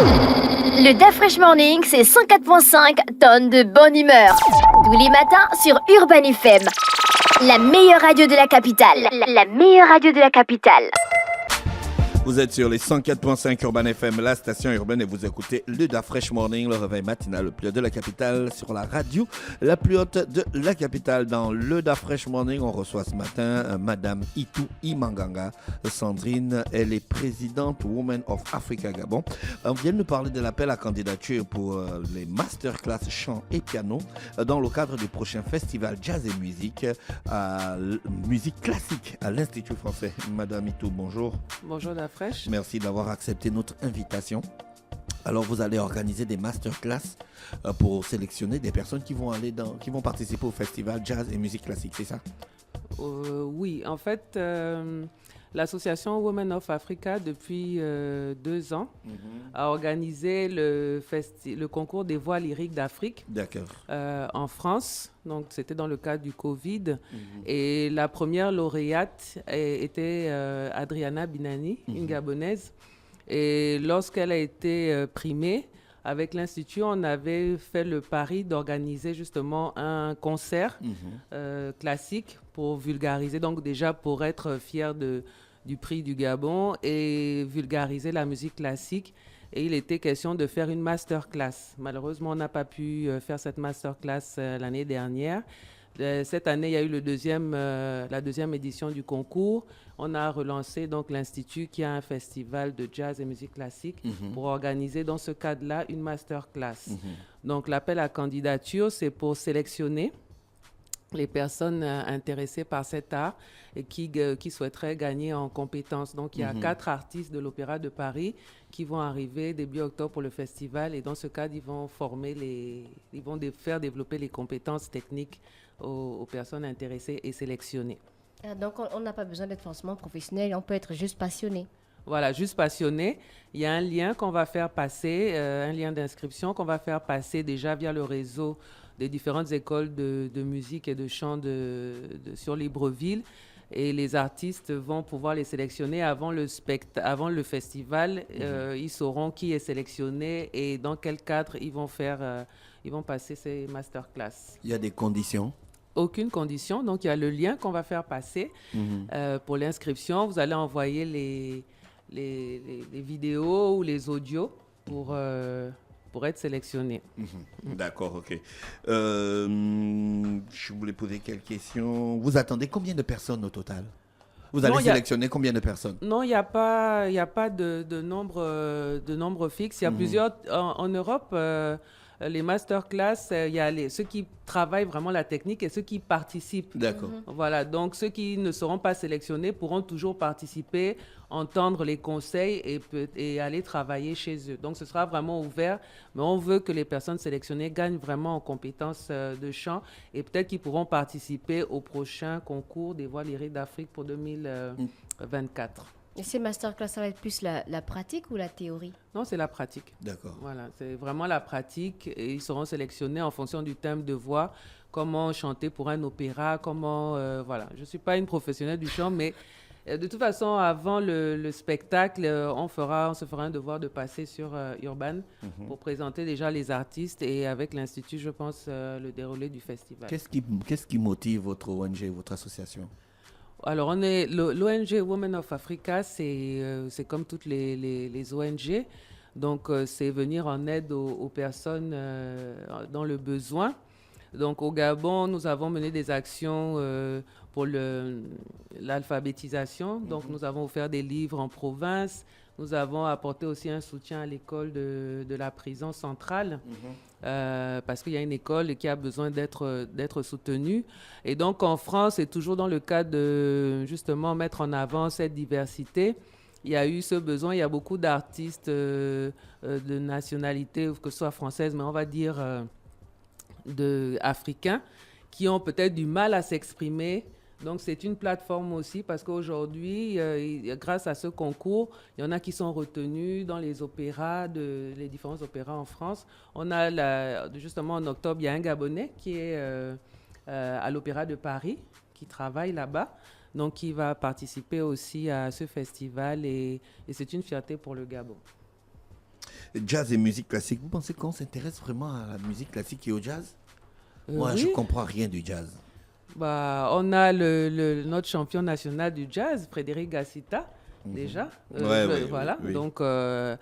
Le Da Fresh Morning, c'est 104.5 tonnes de bonne humeur. Tous les matins sur Urban FM. La meilleure radio de la capitale. La meilleure radio de la capitale. Vous êtes sur les 104.5 Urban FM, la station urbaine, et vous écoutez le Da Fresh Morning, le réveil matinal le plus haut de la capitale, sur la radio la plus haute de la capitale. Dans le Da Fresh Morning, on reçoit ce matin Madame Itou Imanganga. Sandrine, elle est présidente Women of Africa Gabon. On vient de nous parler de l'appel à candidature pour les masterclass chant et piano dans le cadre du prochain festival jazz et musique, musique classique à l'Institut français. Madame Itou, bonjour. Bonjour Da Fresh. Merci d'avoir accepté notre invitation. Alors, vous allez organiser des masterclass pour sélectionner des personnes qui vont participer au festival jazz et musique classique, c'est ça? Oui, en fait, l'association Women of Africa, depuis 2 ans, a organisé le concours des voix lyriques d'Afrique. D'accord. En France. Donc, c'était dans le cadre du Covid. Et la première lauréate était Adriana Binani, une Gabonaise. Et lorsqu'elle a été primée, avec l'Institut, on avait fait le pari d'organiser justement un concert classique pour vulgariser, donc déjà pour être fier du prix du Gabon et vulgariser la musique classique. Et il était question de faire une masterclass. Malheureusement, on n'a pas pu faire cette masterclass l'année dernière. Cette année, il y a eu la deuxième édition du concours. On a relancé donc l'Institut qui a un festival de jazz et musique classique pour organiser dans ce cadre-là une masterclass. Donc l'appel à candidature, c'est pour sélectionner les personnes intéressées par cet art et qui souhaiteraient gagner en compétences. Donc, il y a 4 artistes de l'Opéra de Paris qui vont arriver début octobre pour le festival. Et dans ce cadre, ils vont faire développer les compétences techniques aux personnes intéressées et sélectionnées. Donc, on n'a pas besoin d'être forcément professionnel, on peut être juste passionné. Voilà, juste passionné. Il y a un lien qu'on va faire passer, un lien d'inscription qu'on va faire passer déjà via le réseau des différentes écoles de musique et de chant sur Libreville. Et les artistes vont pouvoir les sélectionner avant le festival. Ils sauront qui est sélectionné et dans quel cadre ils vont passer ces masterclass. Il y a des conditions? Aucune condition. Donc, il y a le lien qu'on va faire passer pour l'inscription. Vous allez envoyer les vidéos ou les audios pour être sélectionné. D'accord, ok. Je voulais poser quelques questions. Vous attendez combien de personnes au total? Vous allez sélectionner combien de personnes? Non, il n'y a pas de nombre fixe. Il y a plusieurs... En Europe, les masterclass, il y a ceux qui travaillent vraiment la technique et ceux qui participent. D'accord. Voilà, donc ceux qui ne seront pas sélectionnés pourront toujours participer, entendre les conseils et aller travailler chez eux. Donc ce sera vraiment ouvert, mais on veut que les personnes sélectionnées gagnent vraiment en compétences de chant et peut-être qu'ils pourront participer au prochain concours des voix lyriques d'Afrique pour 2024. Et ces masterclass, ça va être plus la pratique ou la théorie? Non, c'est la pratique. D'accord. Voilà, c'est vraiment la pratique et ils seront sélectionnés en fonction du thème de voix, comment chanter pour un opéra, voilà. Je ne suis pas une professionnelle du chant, mais de toute façon, avant le spectacle, on se fera un devoir de passer sur Urban pour présenter déjà les artistes et avec l'Institut, je pense, le déroulé du festival. Qu'est-ce qui motive votre ONG, votre association? Alors, l'ONG Women of Africa, c'est comme toutes les ONG. Donc, c'est venir en aide aux personnes dans le besoin. Donc, au Gabon, nous avons mené des actions pour l'alphabétisation. Donc, nous avons offert des livres en province. Nous avons apporté aussi un soutien à l'école de la prison centrale parce qu'il y a une école qui a besoin d'être soutenue. Et donc, en France, c'est toujours dans le cadre de, justement, mettre en avant cette diversité. Il y a eu ce besoin. Il y a beaucoup d'artistes de nationalité, que ce soit française, mais on va dire africains, qui ont peut-être du mal à s'exprimer. Donc, c'est une plateforme aussi parce qu'aujourd'hui, grâce à ce concours, il y en a qui sont retenus dans les opéras, les différents opéras en France. On a, justement, en octobre, il y a un Gabonais qui est à l'Opéra de Paris, qui travaille là-bas, donc qui va participer aussi à ce festival et c'est une fierté pour le Gabon. jazz et musique classique. Vous pensez qu'on s'intéresse vraiment à la musique classique et au jazz? Moi, je Oui. comprends rien du jazz. Bah, on a notre champion national du jazz, Frédéric Gassita, déjà. Voilà. Oui. Donc, qu'on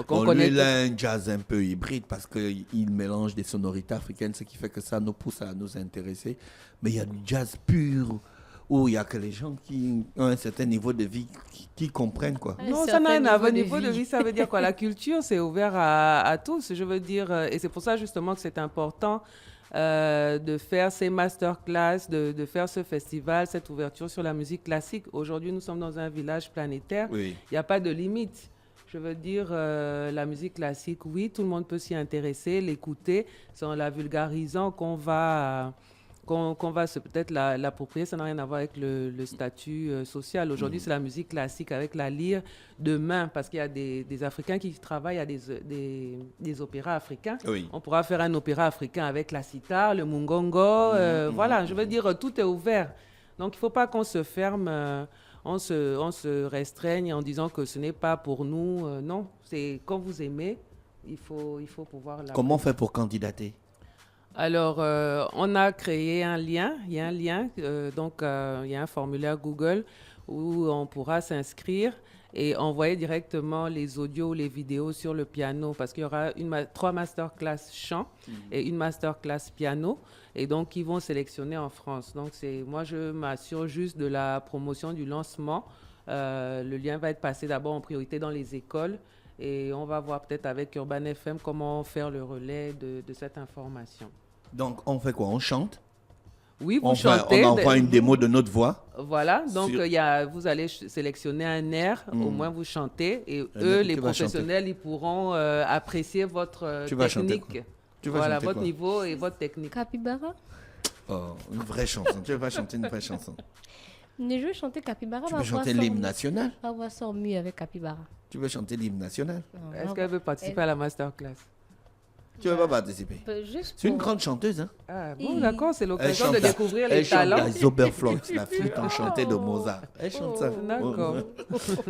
Bon, lui, connaît il a un jazz un peu hybride parce qu'il mélange des sonorités africaines, ce qui fait que ça nous pousse à nous intéresser. Mais il y a du jazz pur où il n'y a que les gens qui ont un certain niveau de vie qui comprennent, quoi. Un Non, ça certain n'a rien à voir. niveau Niveau de de vie. vie, ça veut dire quoi? La culture, c'est ouvert à tous. Je veux dire, et c'est pour ça justement que c'est important de faire ces masterclass, de faire ce festival, cette ouverture sur la musique classique. Aujourd'hui, nous sommes dans un village planétaire. Oui. Il n'y a pas de limite. Je veux dire, la musique classique, oui, tout le monde peut s'y intéresser, l'écouter. C'est en la vulgarisant qu'on va peut-être l'approprier. Ça n'a rien à voir avec le statut social. Aujourd'hui, c'est la musique classique avec la lyre. Demain, parce qu'il y a des Africains qui travaillent à des opéras africains. Oui. On pourra faire un opéra africain avec la sitar, le mungongo. Voilà, je veux dire, tout est ouvert. Donc, il ne faut pas qu'on se ferme, on se restreigne en disant que ce n'est pas pour nous. Non, c'est quand vous aimez, il faut pouvoir la... Comment on fait pour candidater? Alors, on a créé un lien. Il y a un lien, donc il y a un formulaire Google où on pourra s'inscrire et envoyer directement les audios ou les vidéos sur le piano parce qu'il y aura 3 masterclass chant et une masterclass piano. Et donc, ils vont sélectionner en France. Donc, moi, je m'assure juste de la promotion du lancement. Le lien va être passé d'abord en priorité dans les écoles. Et on va voir peut-être avec Urban FM comment faire le relais de cette information. Donc, on fait quoi? On chante? Oui, vous On chantez. envoie une démo de notre voix? Voilà, donc Sur- vous allez sélectionner un air, au moins vous chantez, et air eux, que les tu vas professionnels, ils pourront apprécier votre Tu vas chanter technique. quoi? Tu vas Voilà, chanter votre quoi? niveau et votre technique. Capybara. Oh, une vraie chanson. Tu vas chanter une vraie chanson. Je veux chanter Capybara. Tu ma veux voix chanter sort l'hymne mieux. national? Ma voix sort mieux avec Capybara. Tu veux chanter l'hymne national? Est-ce qu'elle veut participer à la masterclass? Tu veux pas participer? Juste C'est une pour- grande chanteuse, hein? Ah bon, Oui. d'accord, c'est Elle l'occasion chante de la- découvrir elle les chante talents. la Zauberflöte, la flûte enchantée de Mozart. Elle chante ça. D'accord.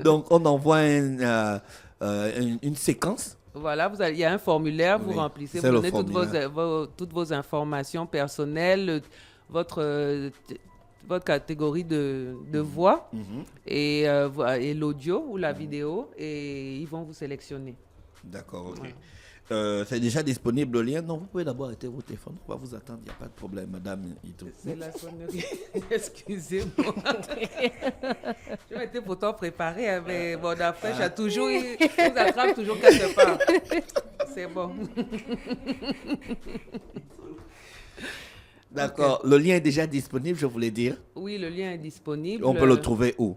Donc, on envoie une séquence. Voilà, il y a un formulaire, vous Oui, remplissez, c'est vous le donnez formulaire. toutes vos informations personnelles, votre catégorie de voix et l'audio ou la vidéo, et ils vont vous sélectionner. D'accord, ok. C'est déjà disponible le lien. Non, vous pouvez d'abord arrêter vos téléphones. On va vous attendre, il n'y a pas de problème, madame. Ito. C'est la sonnerie. Excusez-moi. Je m'étais pourtant préparée, hein, mais bon, après, il vous attrape toujours quelque part. C'est bon. D'accord, le lien est déjà disponible, je voulais dire. Oui, le lien est disponible. On peut le trouver où?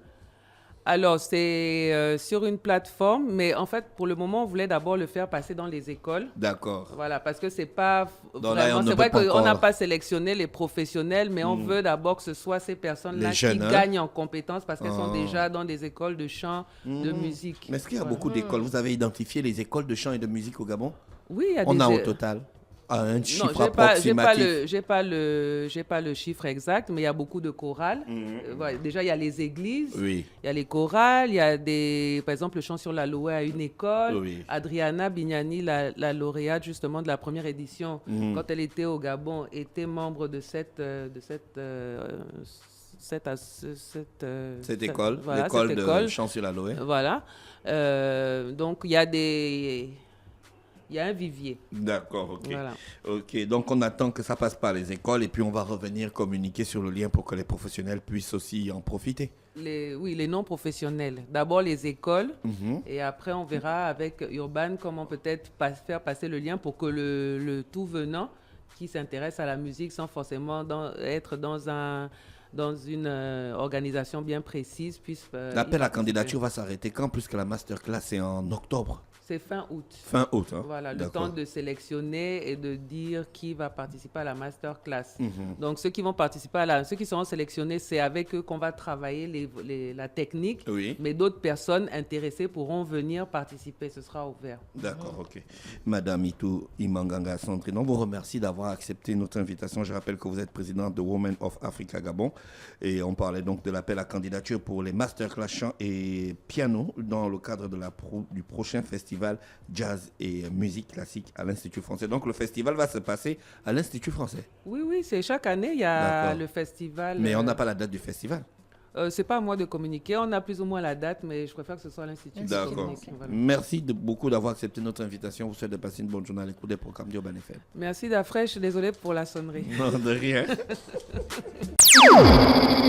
Alors, c'est sur une plateforme, mais en fait, pour le moment, on voulait d'abord le faire passer dans les écoles. D'accord. Voilà, parce que c'est pas Donc là, vraiment... on ne C'est vrai peut pas qu'on n'a encore. pas sélectionné les professionnels, mais on veut d'abord que ce soit ces personnes-là Les qui jeunes, hein. gagnent en compétences parce qu'elles sont Ah. déjà dans des écoles de chant, de musique. Mais est-ce qu'il y a Voilà. beaucoup d'écoles? Vous avez identifié les écoles de chant et de musique au Gabon? Oui, il y a On des... a au total un Non, chiffre j'ai pas approximatif. j'ai pas le chiffre exact, mais il y a beaucoup de chorales. Voilà, déjà, il y a les églises, Oui. il y a les chorales, il y a par exemple, le chant sur l'aloe à une école. Oui. Adriana Bignani, la lauréate justement de la première édition, quand elle était au Gabon, était membre de cette École, voilà, l'école cette de école. chant sur l'aloe. Voilà. Donc, il y a un vivier. D'accord, ok. Voilà. Ok, donc on attend que ça passe par les écoles et puis on va revenir communiquer sur le lien pour que les professionnels puissent aussi en profiter. Les non professionnels. D'abord les écoles et après on verra avec Urban comment peut-être faire passer le lien pour que le tout venant qui s'intéresse à la musique sans forcément être dans une organisation bien précise puisse... y L'appel à participer. candidature va s'arrêter quand, puisque la masterclass est en octobre, C'est fin août. fin août. Hein? Voilà, le D'accord. temps de sélectionner et de dire qui va participer à la masterclass. Donc, ceux qui seront sélectionnés, c'est avec eux qu'on va travailler la technique. Oui. Mais d'autres personnes intéressées pourront venir participer. Ce sera ouvert. D'accord, ok. Madame Itou Imanganga Sandrine, on vous remercie d'avoir accepté notre invitation. Je rappelle que vous êtes présidente de Women of Africa Gabon et on parlait donc de l'appel à candidature pour les masterclass chant et piano dans le cadre de du prochain festival festival jazz et musique classique à l'Institut français. Donc le festival va se passer à l'Institut français. Oui, c'est chaque année, il y a D'accord. le festival. Mais on n'a pas la date du festival. C'est pas à moi de communiquer. On a plus ou moins la date, mais je préfère que ce soit à l'Institut. qui D'accord. communique, voilà. Merci beaucoup d'avoir accepté notre invitation. Vous souhaite de passer une bonne journée à l'écoute des programmes d'Urban FM. Merci Dafresh. Désolée pour la sonnerie. Non, de rien.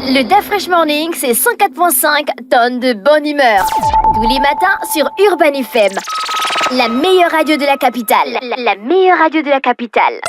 Le Dafresh Morning, c'est 104.5 tonnes de bonne humeur. Tous les matins sur Urban FM. La meilleure radio de la capitale. La meilleure radio de la capitale.